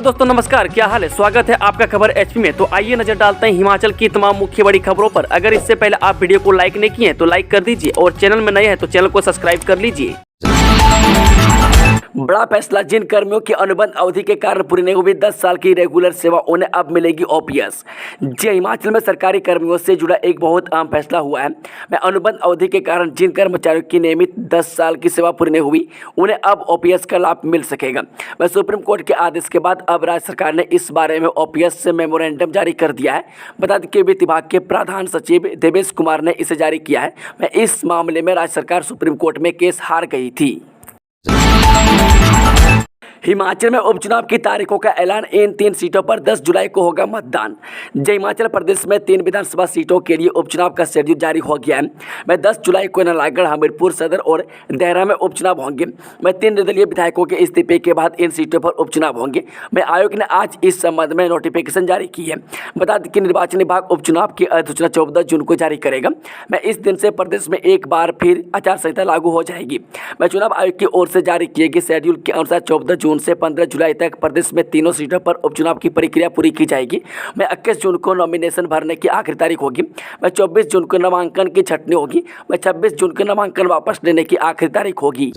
तो दोस्तों नमस्कार, क्या हाल है। स्वागत है आपका खबर एचपी में। तो आइए नजर डालते हैं हिमाचल की तमाम मुख्य बड़ी खबरों पर। अगर इससे पहले आप वीडियो को लाइक नहीं किए हैं तो लाइक कर दीजिए और चैनल में नए हैं तो चैनल को सब्सक्राइब कर लीजिए। बड़ा फैसला, जिन कर्मियों की अनुबंध अवधि के कारण पूरी नहीं हुई 10 साल की रेगुलर सेवा उन्हें अब मिलेगी ओपीएस। जी, हिमाचल में सरकारी कर्मियों से जुड़ा एक बहुत अहम फैसला हुआ है। मैं अनुबंध अवधि के कारण जिन कर्मचारियों की नियमित 10 साल की सेवा पूरी नहीं हुई उन्हें अब ओपीएस का लाभ मिल सकेगा। मैं सुप्रीम कोर्ट के आदेश के बाद अब राज्य सरकार ने इस बारे में ओपीएस से मेमोरेंडम जारी कर दिया है। बता दें कि वित्त विभाग के प्रधान सचिव देवेश कुमार ने इसे जारी किया है। मैं इस मामले में राज्य सरकार सुप्रीम कोर्ट में केस हार गई थी। हिमाचल में उपचुनाव की तारीखों का ऐलान। इन 3 सीटों पर 10 जुलाई को होगा मतदान। जय हिमाचल प्रदेश में 3 विधानसभा सीटों के लिए उपचुनाव का शेड्यूल जारी हो गया है। मैं 10 जुलाई को नालागढ़, हमीरपुर सदर और देहरा में उपचुनाव होंगे। मैं 3 निर्दलीय विधायकों के इस्तीफे के बाद इन सीटों पर उपचुनाव होंगे। मैं आयोग ने आज इस संबंध में नोटिफिकेशन जारी की है। बता दें कि निर्वाचन विभाग उपचुनाव की अधिसूचना 14 जून को जारी करेगा। मैं इस दिन से प्रदेश में एक बार फिर आचार संहिता लागू हो जाएगी। मैं चुनाव आयोग की ओर से जारी किए गए शेड्यूल के अनुसार 14 जून से 15 जुलाई तक प्रदेश में तीनों सीटों पर उपचुनाव की प्रक्रिया पूरी की जाएगी। मैं 21 जून को नॉमिनेशन भरने की आखिरी तारीख होगी। मैं 24 जून को नामांकन की छंटनी होगी। मैं 26 जून को नामांकन वापस लेने की आखिरी तारीख होगी।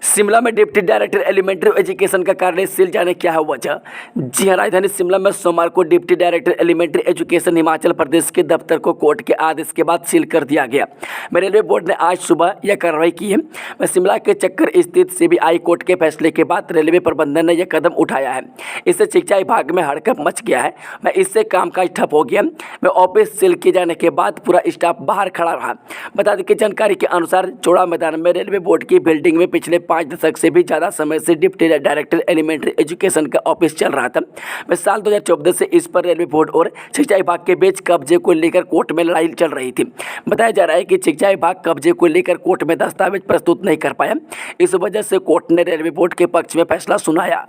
शिमला में डिप्टी डायरेक्टर एलिमेंट्री एजुकेशन का कार्यालय सील जाने क्या है वजह। जी हां, राजधानी शिमला में सोमवार को deputy director elementary education Himachal Pradesh के दफ्तर को कोर्ट के आदेश के बाद सील कर दिया गया। रेलवे बोर्ड ने आज सुबह यह कार्रवाई की है। शिमला के चक्कर स्थित सीबीआई कोर्ट के फैसले के बाद रेलवे प्रबंधन ने यह कदम उठाया है। इससे शिक्षा विभाग में हड़कंप मच गया है। इससे कामकाज ठप हो गया। ऑफिस सील किए जाने के बाद पूरा स्टाफ बाहर खड़ा रहा। बता दें कि जानकारी के अनुसार चौड़ा मैदान में रेलवे बोर्ड की बिल्डिंग में पिछले 5 दशक से भी ज़्यादा समय से डिप्टी डायरेक्टर एलिमेंट्री एजुकेशन का ऑफिस चल रहा था। साल 2014 से इस पर रेलवे बोर्ड और शिक्षा विभाग के बीच कब्जे को लेकर कोर्ट में लड़ाई चल रही थी। बताया जा रहा है कि शिक्षा विभाग कब्जे को लेकर कोर्ट में दस्तावेज प्रस्तुत नहीं कर पाया। इस वजह से कोर्ट ने रेलवे बोर्ड के पक्ष में फैसला सुनाया।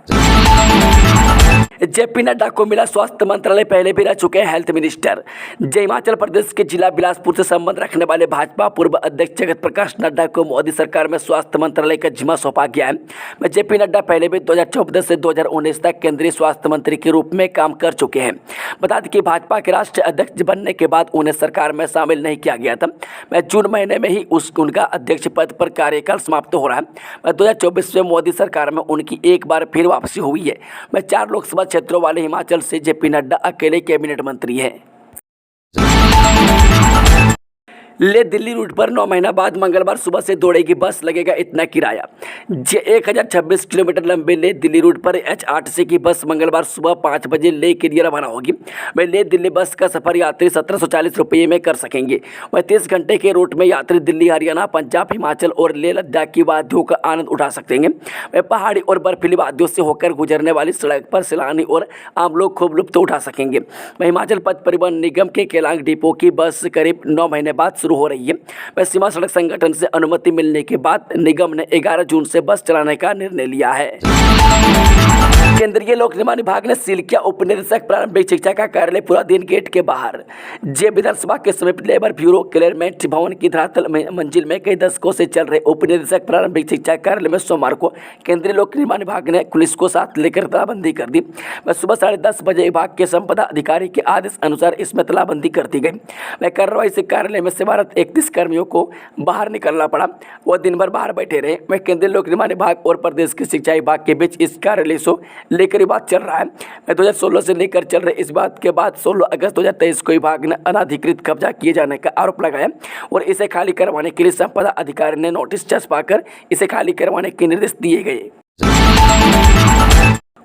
जेपी नड्डा को मिला स्वास्थ्य मंत्रालय, पहले भी रह चुके हैं हेल्थ मिनिस्टर। जय हिमाचल प्रदेश के जिला बिलासपुर से संबंध रखने वाले भाजपा पूर्व अध्यक्ष जगत प्रकाश नड्डा को मोदी सरकार में स्वास्थ्य मंत्रालय का जिम्मा सौंपा गया है। जेपी नड्डा पहले भी 2014 से 2019 तक केंद्रीय स्वास्थ्य मंत्री के रूप में काम कर चुके हैं। बता दें कि भाजपा के राष्ट्रीय अध्यक्ष बनने के बाद उन्हें सरकार में शामिल नहीं किया गया था। जून महीने में ही उनका अध्यक्ष पद पर कार्यकाल समाप्त हो रहा है। 2024 में मोदी सरकार में उनकी एक बार फिर वापसी हुई है। 4 लोकसभा क्षेत्रों वाले हिमाचल से जेपी नड्डा अकेले कैबिनेट मंत्री हैं। ले दिल्ली रूट पर 9 महीना बाद मंगलवार सुबह से दौड़ेगी बस, लगेगा इतना किराया। 1026 किलोमीटर लंबे ले दिल्ली रूट पर H8C की बस मंगलवार सुबह 5 बजे ले के लिए रवाना होगी। ले दिल्ली बस का सफर यात्री 1740 रुपये में कर सकेंगे। 30 घंटे के रूट में यात्री दिल्ली, हरियाणा, पंजाब, हिमाचल और लेह लद्दाख की वादियों का आनंद उठा सकेंगे। पहाड़ी और बर्फीली वादियों से होकर गुजरने वाली सड़क पर सैलानी और आम लोग खूब लुत्फ उठा सकेंगे। हिमाचल पथ परिवहन निगम के केलांग डिपो की बस करीब 9 महीने बाद शुरू हो रही है। सीमा सड़क संगठन से अनुमति मिलने के बाद निगम ने 11 जून से बस चलाने का निर्णय लिया है। केंद्रीय लोक निर्माण विभाग ने सील किया उप निदेशक प्रारंभिक शिक्षा का कार्यालय, पूरा दिन गेट के बाहर। जे विधानसभा के समीप लेबर ब्यूरो क्लियरमेंट भवन की धरातल मंजिल में कई दशकों से चल रहे उप निदेशक प्रारंभिक शिक्षा कार्यालय में सोमवार को केंद्रीय लोक निर्माण विभाग ने पुलिस को साथ लेकर तालाबंदी कर दी। सुबह 10:30 बजे विभाग के संपदा अधिकारी के आदेश अनुसार इसमें तालाबंदी कर दी गई। कार्रवाई से कार्यालय में सेवारत 31 कर्मियों को बाहर निकलना पड़ा। वह दिन भर बाहर बैठे रहे। केंद्रीय लोक निर्माण विभाग और प्रदेश के शिक्षा विभाग के बीच इस कार्यालय से लेकर बात चल रहा है। 2016 से लेकर चल रहे इस बात के बाद 16 अगस्त 2023 को विभाग ने अनाधिकृत कब्जा किए जाने का आरोप लगाया और इसे खाली करवाने के लिए संपदा अधिकारी ने नोटिस छपवाकर इसे खाली करवाने के निर्देश दिए गए।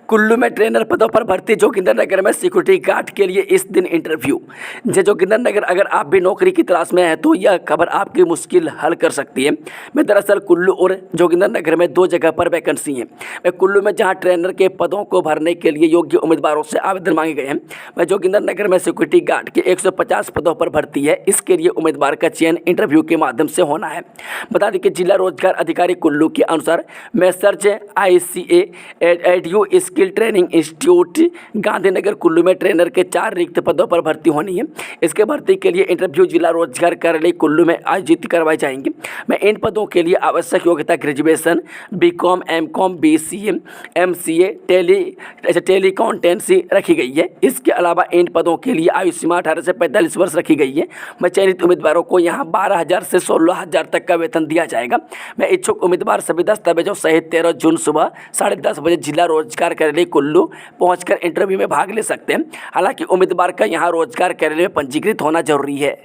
कुल्लू में ट्रेनर पदों पर भर्ती, जोगिंद्रनगर में सिक्योरिटी गार्ड के लिए इस दिन इंटरव्यू। जोगिंद्रनगर, अगर आप भी नौकरी की तलाश में हैं तो यह खबर आपकी मुश्किल हल कर सकती है। दरअसल कुल्लू और जोगिंद्रनगर में 2 जगह पर वैकेंसी है। कुल्लू में जहां ट्रेनर के पदों को भरने के लिए योग्य उम्मीदवारों से आवेदन मांगे गए हैं। जोगिंद्रनगर में सिक्योरिटी गार्ड के 150 पदों पर भर्ती है। इसके लिए उम्मीदवार का चयन इंटरव्यू के माध्यम से होना है। बता दें कि जिला रोजगार अधिकारी कुल्लू के अनुसार मैसर्ज ICA एडयू इसके skill training institute Gandhinagar Kullu में ट्रेनर के 4 रिक्त पदों पर भर्ती होनी है। इसके भर्ती के लिए इंटरव्यू जिला रोजगार कार्यालय कुल्लू में आयोजित करवाए जाएंगे। मैं इन पदों के लिए आवश्यक योग्यता graduation, B Com, M Com, BCA, MCA, Tally accountancy रखी गई है। इसके अलावा इन पदों के लिए आयु सीमा 18 से 45 वर्ष रखी गई है। मैं चयनित उम्मीदवारों को यहाँ 12,000 से 16,000 तक का वेतन दिया जाएगा। मैं इच्छुक उम्मीदवार सभी दस्तावेजों सहित 13 जून सुबह 10:30 बजे जिला रोजगार कार्यालय कुल्लू पहुंचकर इंटरव्यू में भाग ले सकते हैं। हालांकि उम्मीदवार का यहाँ रोजगार कार्यालय में पंजीकृत होना जरूरी है।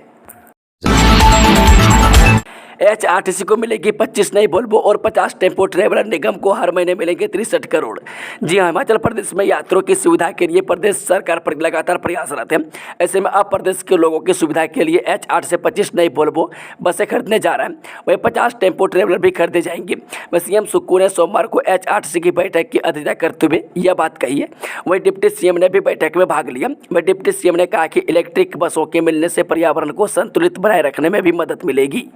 एचआरटीसी को मिलेगी 25 नई वोल्वो और 50 टेम्पो ट्रेवलर। निगम को हर महीने मिलेंगे 63 करोड़। जी हाँ, हिमाचल प्रदेश में यात्रियों की सुविधा के लिए प्रदेश सरकार पर लगातार प्रयासरत है। ऐसे में अब प्रदेश के लोगों की सुविधा के लिए एच8 से 25 नई वोल्वो बसें खरीदने जा रहा है। वहीं 50 टेम्पो ट्रेवलर भी खरीदे जाएंगे। वहीं सीएम सुक्कू ने सोमवार को एचआरटीसी की बैठक की अध्यक्षता करते हुए यह बात कही है। वहीं डिप्टी सीएम ने भी बैठक में भाग लिया। वहीं डिप्टी सीएम ने कहा कि इलेक्ट्रिक बसों के मिलने से पर्यावरण को संतुलित बनाए रखने में भी मदद मिलेगी।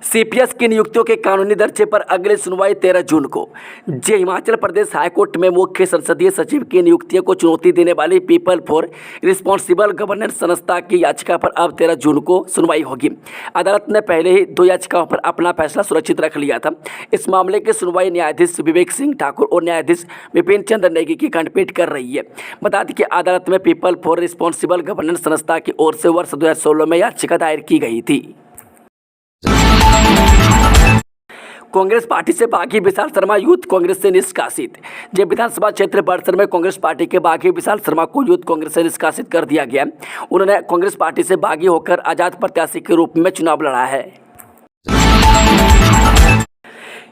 सीपीएस की नियुक्तियों के कानूनी दर्जे पर अगली सुनवाई 13 जून को। जे हिमाचल प्रदेश हाईकोर्ट में मुख्य संसदीय सचिव की नियुक्तियों को चुनौती देने वाली पीपल फॉर रिस्पॉन्सिबल गवर्नेंस संस्था की याचिका पर अब 13 जून को सुनवाई होगी। अदालत ने पहले ही 2 याचिकाओं पर अपना फैसला सुरक्षित रख लिया था। इस मामले की सुनवाई न्यायाधीश विवेक सिंह ठाकुर और न्यायाधीश विपिन चंद्र नेगी की खंडपीठ कर रही है। बता दें कि अदालत में पीपल फॉर रिस्पॉन्सिबल गवर्नेंस संस्था की ओर से वर्ष 2016 में याचिका दायर की गई थी। कांग्रेस पार्टी से बागी विशाल शर्मा यूथ कांग्रेस से निष्कासित। जब विधानसभा क्षेत्र बड़सर में कांग्रेस पार्टी के बागी विशाल शर्मा को यूथ कांग्रेस से निष्कासित कर दिया गया। उन्होंने कांग्रेस पार्टी से बागी होकर आजाद प्रत्याशी के रूप में चुनाव लड़ा है।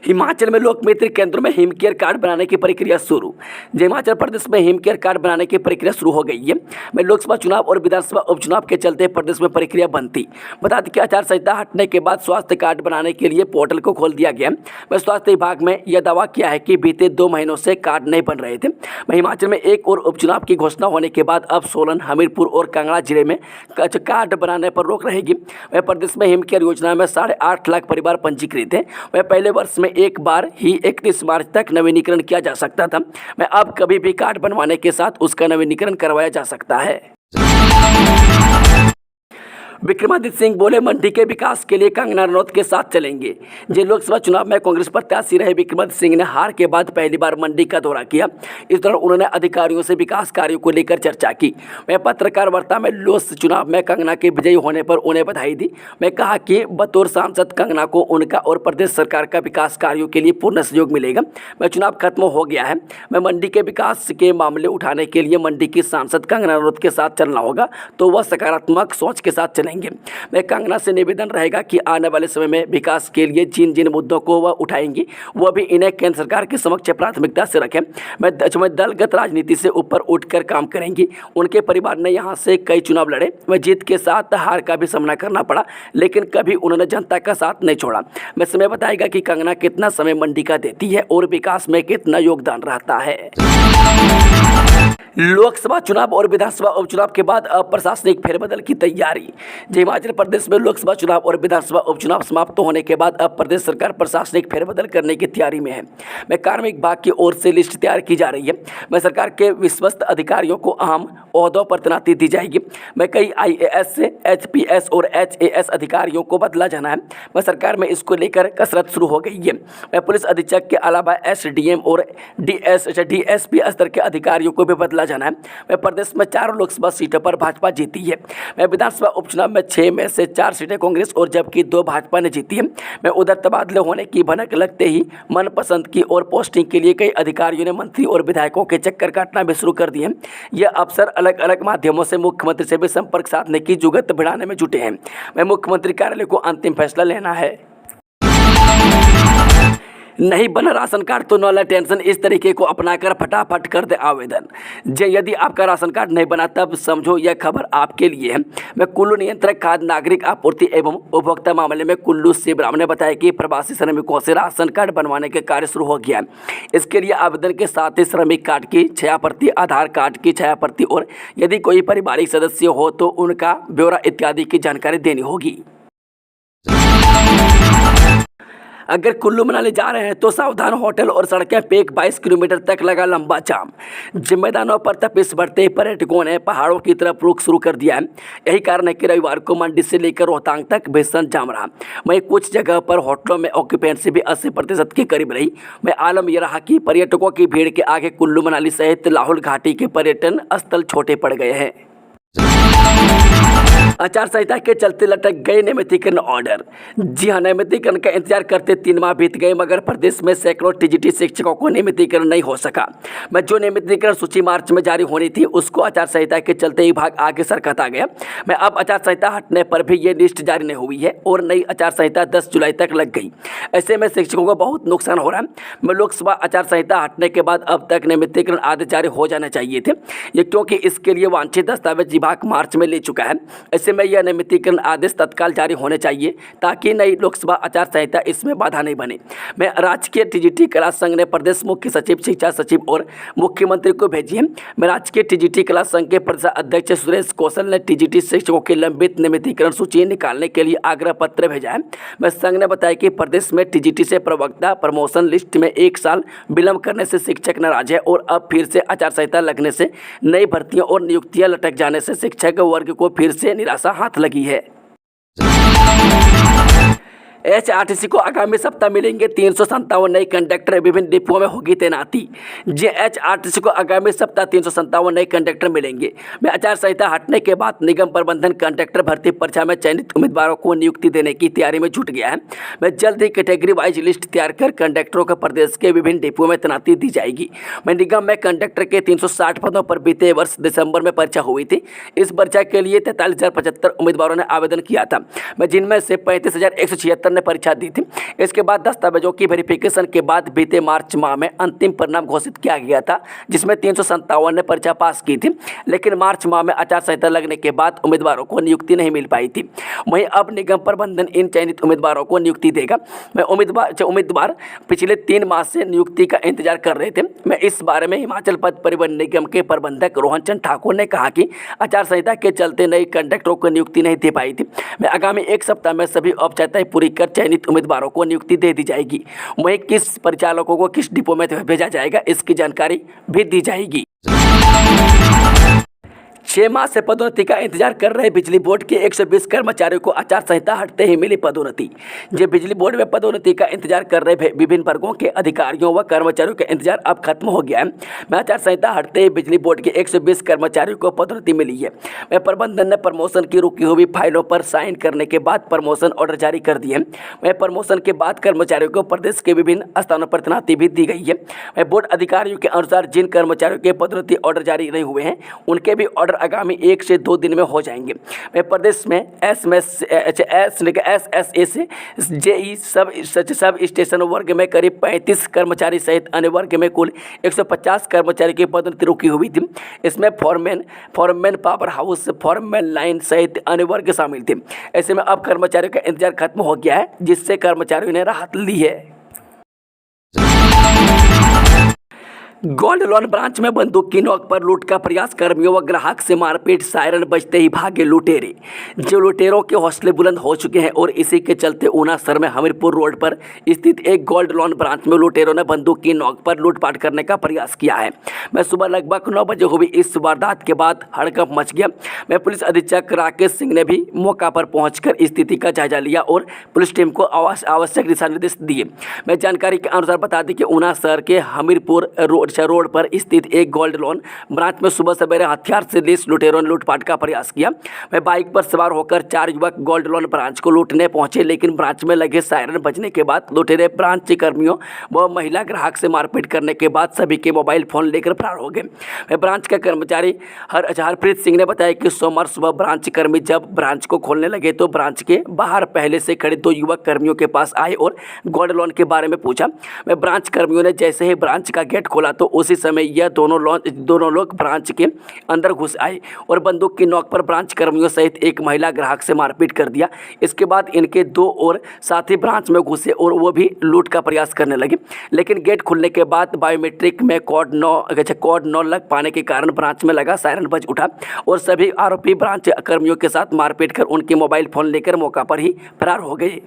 हिमाचल में लोक मित्र केंद्रों में हिम केयर कार्ड बनाने की प्रक्रिया शुरू। हिमाचल प्रदेश में हिम केयर कार्ड बनाने की प्रक्रिया शुरू हो गई है। में लोकसभा चुनाव और विधानसभा उपचुनाव के चलते प्रदेश में प्रक्रिया बंद थी। बता दें कि आचार संहिता हटने के बाद स्वास्थ्य कार्ड बनाने के लिए पोर्टल को खोल दिया गया। वह स्वास्थ्य विभाग में यह दावा किया है कि बीते 2 महीनों से कार्ड नहीं बन रहे थे। वहीं हिमाचल में एक और उपचुनाव की घोषणा होने के बाद अब सोलन, हमीरपुर और कांगड़ा जिले में कार्ड बनाने पर रोक रहेगी। वह प्रदेश में हिम केयर योजना में 8.5 लाख परिवार पंजीकृत हैं। वह पहले वर्ष में एक बार ही 31 मार्च तक नवीनीकरण किया जा सकता था। मैं अब कभी भी कार्ड बनवाने के साथ उसका नवीनीकरण करवाया जा सकता है। विक्रमादित्य सिंह बोले, मंडी के विकास के लिए कंगना रनौत के साथ चलेंगे। जिन लोकसभा चुनाव में कांग्रेस प्रत्याशी रहे विक्रमादित्य सिंह ने हार के बाद पहली बार मंडी का दौरा किया। इस दौरान उन्होंने अधिकारियों से विकास कार्यों को लेकर चर्चा की। वह पत्रकार वार्ता में लोकसभा चुनाव में कंगना के विजयी होने पर उन्हें बधाई दी। मैं कहा कि बतौर सांसद कंगना को उनका और प्रदेश सरकार का विकास कार्यों के लिए पूर्ण सहयोग मिलेगा। मैं चुनाव खत्म हो गया है, मैं मंडी के विकास के मामले उठाने के लिए मंडी की सांसद कंगना रनौत के साथ चलना होगा तो वह सकारात्मक सोच के साथ चलेंगे। मैं कंगना से निवेदन रहेगा कि आने वाले समय में विकास के लिए जिन जिन मुद्दों को वह उठाएंगी वह भी इन्हें केंद्र सरकार के समक्ष प्राथमिकता से रखें। मैं दलगत राजनीति से ऊपर उठकर काम करेंगी। उनके परिवार ने यहाँ से कई चुनाव लड़े, वह जीत के साथ हार का भी सामना करना पड़ा, लेकिन कभी उन्होंने जनता का साथ नहीं छोड़ा। मैं समय बताएगा कि कंगना कितना समय मंडी का देती है और विकास में कितना योगदान रहता है। लोकसभा चुनाव और विधानसभा उपचुनाव के बाद अब प्रशासनिक फेरबदल की तैयारी। हिमाचल प्रदेश में लोकसभा चुनाव और विधानसभा उपचुनाव समाप्त होने के बाद अब प्रदेश सरकार प्रशासनिक फेरबदल करने की तैयारी में है। मैं कार्मिक विभाग की ओर से लिस्ट तैयार की जा रही है। मैं सरकार के विश्वस्त अधिकारियों को अहम ओहदों पर तैनाती दी जाएगी। मैं कई IAS, HPS और HAS अधिकारियों को बदला जाना है। मैं सरकार में इसको लेकर कसरत शुरू हो गई है। मैं पुलिस अधीक्षक के अलावा SDM और DSP स्तर के अधिकारियों को भी बदला जाना है। मैं प्रदेश में 4 लोकसभा सीटों पर भाजपा जीती है। मैं विधानसभा उपचुनाव में 6 में से 4 सीटें कांग्रेस और जबकि 2 भाजपा ने जीती है। मैं उधर तबादले होने की भनक लगते ही मनपसंद की और पोस्टिंग के लिए कई अधिकारियों ने मंत्री और विधायकों के चक्कर काटना भी शुरू कर दिए। यह अफसर अलग अलग माध्यमों से मुख्यमंत्री से भी संपर्क साधने की जुगत बढ़ाने में जुटे हैं। मैं मुख्यमंत्री कार्यालय को अंतिम फैसला लेना है। नहीं बना राशन कार्ड तो नो टेंशन, इस तरीके को अपनाकर फटाफट कर दे आवेदन। यदि आपका राशन कार्ड नहीं बना तब समझो यह खबर आपके लिए है। मैं कुल्लू नियंत्रक खाद्य नागरिक आपूर्ति एवं उपभोक्ता मामले में कुल्लू शिवराम ने बताया कि प्रवासी श्रमिकों से राशन कार्ड बनवाने के कार्य शुरू हो गया है। इसके लिए आवेदन के साथ ही श्रमिक कार्ड की 6 प्रति, आधार कार्ड की 6 प्रति और यदि कोई पारिवारिक सदस्य हो तो उनका ब्यौरा इत्यादि की जानकारी देनी होगी। अगर कुल्लू मनाली जा रहे हैं तो सावधान, होटल और सड़कें पैक, 22 किलोमीटर तक लगा लंबा जाम। जिम्मेदारों पर तपिश बढ़ते पर्यटकों ने पहाड़ों की तरफ रुख शुरू कर दिया है। यही कारण है कि रविवार को मंडी से लेकर रोहतांग तक भीषण जाम रहा। वहीं कुछ जगह पर होटलों में ऑक्यूपेंसी भी 80% के करीब रही। वहीं आलम यह रहा कि पर्यटकों की भीड़ के आगे कुल्लू मनाली सहित लाहौल घाटी के पर्यटन स्थल छोटे पड़ गए हैं। आचार संहिता के चलते लटक गए नियमितीकरण ऑर्डर। जी हां, नियमितीकरण का इंतजार करते 3 माह बीत गए, मगर प्रदेश में सैकड़ों टीजीटी शिक्षकों को नियमितीकरण नहीं हो सका। मैं जो नियमितीकरण सूची मार्च में जारी होनी थी उसको आचार संहिता के चलते विभाग आगे सरकता गया। मैं अब आचार संहिता हटने पर भी ये लिस्ट जारी नहीं हुई है और नई आचार संहिता 10 जुलाई तक लग गई। ऐसे में शिक्षकों को बहुत नुकसान हो रहा है। मैं लोकसभा आचार संहिता हटने के बाद अब तक नियमितीकरण आदेश जारी हो जाने चाहिए थे, ये क्योंकि इसके लिए वांछित दस्तावेज विभाग मार्च में ले चुका है। ऐसे में यह नियमितीकरण आदेश तत्काल जारी होने चाहिए ताकि नई लोकसभा आचार संहिता इसमें बाधा नहीं बने। मैं राजकीय टीजीटी क्लास संघ ने प्रदेश मुख्य सचिव, शिक्षा सचिव और मुख्यमंत्री को भेजी है। मैं राजकीय टीजीटी क्लास संघ के प्रदेश अध्यक्ष सुरेश कौशल ने टीजीटी शिक्षकों की लंबित नियमितीकरण सूची निकालने के लिए आग्रह पत्र भेजा है। मैं संघ ने बताया कि प्रदेश में टीजीटी से प्रवक्ता प्रमोशन लिस्ट में 1 साल विलंब करने से शिक्षक नाराज है और अब फिर से आचार संहिता लगने से नई भर्तियों और नियुक्तियां लटक जाने से शिक्षक वर्ग को फिर से निराशा हाथ लगी है। एचआरटीसी को आगामी सप्ताह मिलेंगे 357 नए कंडक्टर, विभिन्न डिपों में होगी तैनाती। जी, एचआरटीसी को आगामी सप्ताह 357 नए कंडक्टर मिलेंगे। मैं आचार संहिता हटने के बाद निगम प्रबंधन कंडक्टर भर्ती परीक्षा में चयनित उम्मीदवारों को नियुक्ति देने की तैयारी में जुट गया है। मैं जल्द ही कैटेगरी वाइज लिस्ट तैयार कर कंडक्टरों को प्रदेश के विभिन्न डिपों में तैनाती दी जाएगी। मैं निगम में कंडक्टर के 360 पदों पर बीते वर्ष दिसंबर में परीक्षा हुई थी। इस परीक्षा के लिए 43,075 उम्मीदवारों ने आवेदन किया था, मैं जिनमें से 35,176 ने परीक्षा दी थी। इसके बाद दस्तावेजों की वेरिफिकेशन के बाद बीते मार्च माह में अंतिम परिणाम घोषित किया गया था, जिसमें 357 ने परीक्षा पास की थी। लेकिन मार्च माह में आचार संहिता लगने के बाद उम्मीदवारों को नियुक्ति नहीं मिल पाई थी। वहीं अब निगम प्रबंधन इन चयनित उम्मीदवारों को नियुक्ति देगा। मैं उम्मीदवार पिछले 3 माह से नियुक्ति का इंतजार कर रहे थे। मैं इस बारे में हिमाचल पथ परिवहन निगम के प्रबंधक रोहन चंद ठाकुर ने कहा कि आचार संहिता के चलते नई कंडक्टरों को नियुक्ति नहीं दे पाई थी। मैं आगामी 1 सप्ताह में सभी औपचारिकताएं पूरी कर चयनित उम्मीदवारों को नियुक्ति दे दी जाएगी। वहीं किस परिचालकों को किस डिपो में भेजा जाएगा इसकी जानकारी भी दी जाएगी। 6 माह से पदोन्नति का इंतजार कर रहे बिजली बोर्ड के 120 कर्मचारियों को आचार संहिता हटते ही मिली पदोन्नति। जो बिजली बोर्ड में पदोन्नति का इंतजार कर रहे विभिन्न वर्गों के अधिकारियों व कर्मचारियों का इंतजार अब खत्म हो गया है। मैं आचार संहिता हटते ही बिजली बोर्ड के 120 कर्मचारियों को पदोन्नति मिली है। मैं प्रबंधन ने प्रमोशन की रुकी हुई फाइलों पर साइन करने के बाद प्रमोशन ऑर्डर जारी कर दिए। मैं प्रमोशन के बाद कर्मचारियों को प्रदेश के विभिन्न स्थानों पर तैनाती भी दी गई है। मैं बोर्ड अधिकारियों के अनुसार जिन कर्मचारियों के पदोन्नति ऑर्डर जारी नहीं हुए हैं उनके भी ऑर्डर आगामी 1 से 2 दिन में हो जाएंगे। मैं प्रदेश में SSA से JE सब स्टेशन वर्ग में करीब 35 कर्मचारी सहित अन्य वर्ग में कुल 150 कर्मचारी की पदोन्नति रुकी हुई थी। इसमें foreman, power house, foreman line सहित अन्य वर्ग शामिल थे। ऐसे में अब कर्मचारियों का इंतजार खत्म हो गया है, जिससे कर्मचारियों ने राहत ली है। गोल्ड लोन ब्रांच में बंदूक की नोक पर लूट का प्रयास, कर्मियों व ग्राहक से मारपीट, सायरन बजते ही भागे लुटेरे। जो लुटेरों के हौसले बुलंद हो चुके हैं और इसी के चलते ऊना शहर में हमीरपुर रोड पर स्थित एक गोल्ड लोन ब्रांच में लुटेरों ने बंदूक की नोक पर लूटपाट करने का प्रयास किया है। मैं सुबह लगभग 9 बजे हुई इस वारदात के बाद हड़कंप मच गया। मैं पुलिस अधीक्षक राकेश सिंह ने भी मौका पर पहुंचकर स्थिति का जायजा लिया और पुलिस टीम को आवश्यक दिशा निर्देश दिए। मैं जानकारी के अनुसार बता दें कि ऊना शहर के हमीरपुर रोड पर स्थित एक गोल्ड लोन ब्रांच में सुबह सवेरे हथियार से लैस लुटेरों ने लूटपाट का प्रयास किया। मैं बाइक पर सवार होकर 4 युवक गोल्ड लोन ब्रांच को लूटने पहुंचे, लेकिन ब्रांच में लगे सायरन बजने के बाद लुटेरे ब्रांच कर्मियों व महिला ग्राहक से मारपीट करने के बाद सभी के मोबाइल फोन लेकर फरार हो गए। मैं ब्रांच का कर्मचारी हरप्रीत सिंह ने बताया कि सोमवार सुबह ब्रांच कर्मी जब ब्रांच को खोलने लगे तो ब्रांच के बाहर पहले से खड़े 2 युवक कर्मियों के पास आए और गोल्ड लोन के बारे में पूछा। मैं ब्रांच कर्मियों ने जैसे ही ब्रांच का गेट खोला तो उसी समय यह दोनों लोग ब्रांच के अंदर घुस आए और बंदूक की नोक पर ब्रांच कर्मियों सहित एक महिला ग्राहक से मारपीट कर दिया। इसके बाद इनके 2 और साथी ब्रांच में घुसे और वो भी लूट का प्रयास करने लगे, लेकिन गेट खुलने के बाद बायोमेट्रिक में कोड 9 लग पाने के कारण ब्रांच में लगा सायरन बज उठा और सभी आरोपी ब्रांच कर्मियों के साथ मारपीट कर उनके मोबाइल फोन लेकर मौका पर ही फरार हो गए।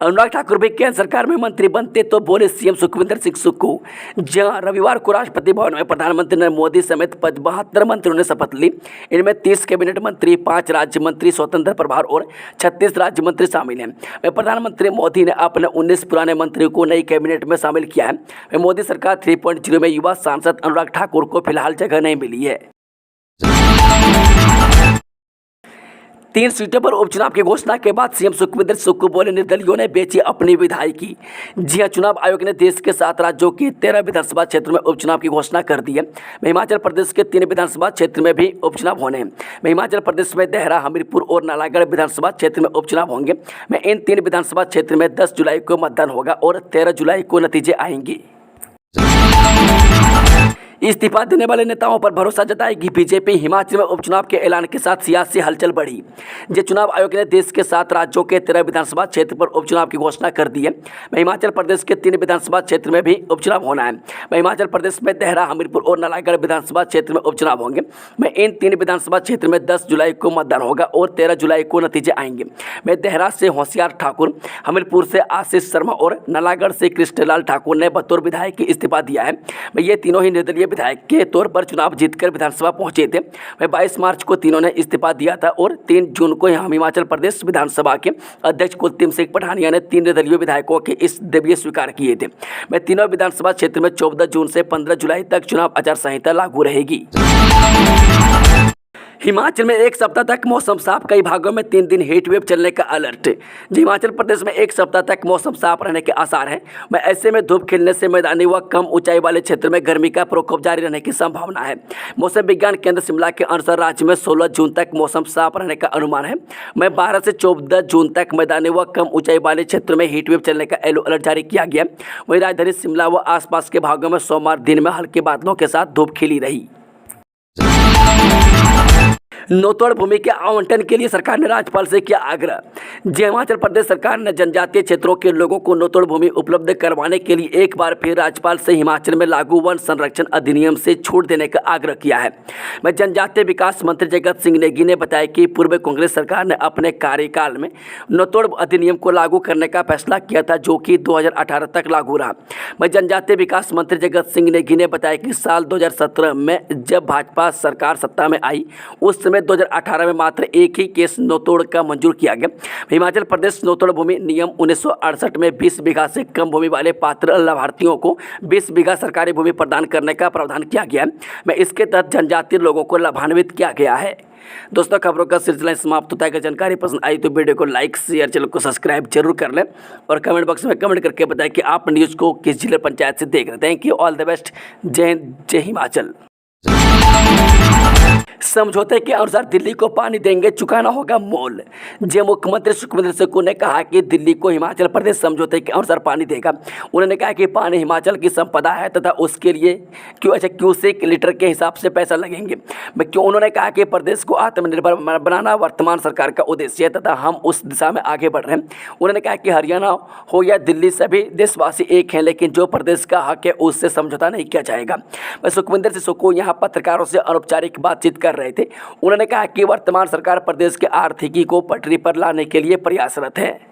अनुराग ठाकुर भी केंद्र सरकार में मंत्री बनते तो बोले सीएम सुखविंदर सिंह सुक्खू। जहां रविवार को राष्ट्रपति भवन में प्रधानमंत्री नरेंद्र मोदी समेत 72 मंत्रियों ने शपथ ली। इनमें 30 कैबिनेट मंत्री, 5 राज्य मंत्री, स्वतंत्र प्रभार और 36 राज्य मंत्री शामिल हैं। प्रधानमंत्री मोदी ने अपने 19 पुराने मंत्रियों को नई कैबिनेट में शामिल किया है। मोदी सरकार 3.0 में युवा सांसद अनुराग ठाकुर को फिलहाल जगह नहीं मिली है। 3 सीटों पर उपचुनाव की घोषणा के बाद सीएम सुखविंदर सुक्खू बोले, निर्दलीयों ने बेची अपनी विधायकी। जी हां, चुनाव आयोग ने देश के 7 राज्यों की 13 विधानसभा क्षेत्र में उपचुनाव की घोषणा कर दी है। हिमाचल प्रदेश के 3 विधानसभा क्षेत्र में भी उपचुनाव होने हैं। हिमाचल प्रदेश में देहरा, हमीरपुर और नालागढ़ विधानसभा क्षेत्र में उपचुनाव होंगे। इन 3 विधानसभा क्षेत्र में 10 जुलाई को मतदान होगा और 13 जुलाई को नतीजे आएंगे। इस्तीफा देने वाले नेताओं पर भरोसा जताएगी बीजेपी। हिमाचल में उपचुनाव के ऐलान के साथ सियासी हलचल बढ़ी। चुनाव आयोग ने देश के 7 राज्यों के 13 विधानसभा क्षेत्र पर उपचुनाव की घोषणा कर दी है। हिमाचल प्रदेश के 3 विधानसभा क्षेत्र में भी उपचुनाव होना है। हिमाचल प्रदेश में देहरा, हमीरपुर और नालागढ़ विधानसभा क्षेत्र में उपचुनाव होंगे। इन 3 विधानसभा क्षेत्र में 10 जुलाई को मतदान होगा और 13 जुलाई को नतीजे आएंगे। देहरा से होशियार ठाकुर, हमीरपुर से आशीष शर्मा और नालागढ़ से कृष्णलाल ठाकुर ने बतौर विधायक की इस्तीफा दिया है। ये तीनों ही निर्दलीय विधायक के तौर पर चुनाव जीतकर विधानसभा पहुंचे थे। 22 मार्च को तीनों ने इस्तीफा दिया था और 3 जून को यहां हिमाचल प्रदेश विधानसभा के अध्यक्ष कुलदीप सिंह पठानिया ने 3 निर्दलीय विधायकों के इस देवीय स्वीकार किए थे। तीनों विधानसभा क्षेत्र में 14 जून से 15 जुलाई तक चुनाव आचार संहिता लागू रहेगी। हिमाचल में 1 सप्ताह तक मौसम साफ, कई भागों में 3 दिन हीट वेव चलने का अलर्ट। हिमाचल प्रदेश में 1 सप्ताह तक मौसम साफ रहने के आसार हैं। ऐसे में धूप खिलने से मैदानी व कम ऊंचाई वाले क्षेत्र में गर्मी का प्रकोप जारी रहने की संभावना है। मौसम विज्ञान केंद्र शिमला के अनुसार राज्य में 16 जून तक मौसम साफ रहने का अनुमान है। 12 से 14 जून तक मैदानी व कम ऊंचाई वाले क्षेत्रों में हीट वेव चलने का येलो अलर्ट जारी किया गया। वहीं राजधानी शिमला व आसपास के भागों में सोमवार दिन में हल्के बादलों के साथ धूप खिली रही। नोतोड़ भूमि के आवंटन के लिए सरकार ने राज्यपाल से किया आग्रह। हिमाचल प्रदेश सरकार ने जनजातीय क्षेत्रों के लोगों को नोतोड़ भूमि उपलब्ध करवाने के लिए एक बार फिर राज्यपाल से हिमाचल में लागू वन संरक्षण अधिनियम से छूट देने का आग्रह किया है। जनजातीय विकास मंत्री जगत सिंह नेगी ने बताया कि पूर्व कांग्रेस सरकार ने अपने कार्यकाल में नोतोड़ अधिनियम को लागू करने का फैसला किया था, जो कि 2018 तक लागू रहा। जनजातीय विकास मंत्री जगत सिंह नेगी ने बताया कि साल 2017 में जब भाजपा सरकार सत्ता में आई, उस समय 2018 में मात्र एक ही केस नोतोड़ का मंजूर किया गया। हिमाचल प्रदेश नोतोड़ भूमि नियम 1968 में 20 बीघा से कम भूमि वाले पात्र लाभार्थियों को 20 बीघा सरकारी भूमि प्रदान करने का प्रावधान किया गया है। इसके तहत जनजातीय लोगों को लाभान्वित किया गया है। दोस्तों, खबरों का सिलसिला समाप्त होता है। अगर जानकारी पसंद आई तो वीडियो को लाइक, शेयर, चैनल को सब्सक्राइब जरूर कर लें और कमेंट बॉक्स में कमेंट करके बताएं कि आप न्यूज़ को किस जिला पंचायत से देख रहे हैं। Thank you, all the best. जय हिंद, जय हिमाचल। समझौते के अनुसार दिल्ली को पानी देंगे, चुकाना होगा मोल। मुख्यमंत्री सुखविंदर सिंह ने कहा कि दिल्ली को हिमाचल प्रदेश समझौते के अनुसार पानी देगा। उन्होंने कहा कि पानी हिमाचल की संपदा है तथा उसके लिए क्यूसेक लीटर के हिसाब से पैसा लगेंगे। उन्होंने कहा कि प्रदेश को आत्मनिर्भर बनाना वर्तमान सरकार का उद्देश्य है तथा हम उस दिशा में आगे बढ़ रहे हैं। उन्होंने कहा कि हरियाणा हो या दिल्ली, सभी देशवासी एक हैं, लेकिन जो प्रदेश का हक है उससे समझौता नहीं किया जाएगा। सुखविंदर सिंह सुक्खू यहाँ पत्रकारों से अनौपचारिक बातचीत कर रहे थे। उन्होंने कहा कि वर्तमान सरकार प्रदेश के आर्थिकी को पटरी पर लाने के लिए प्रयासरत है।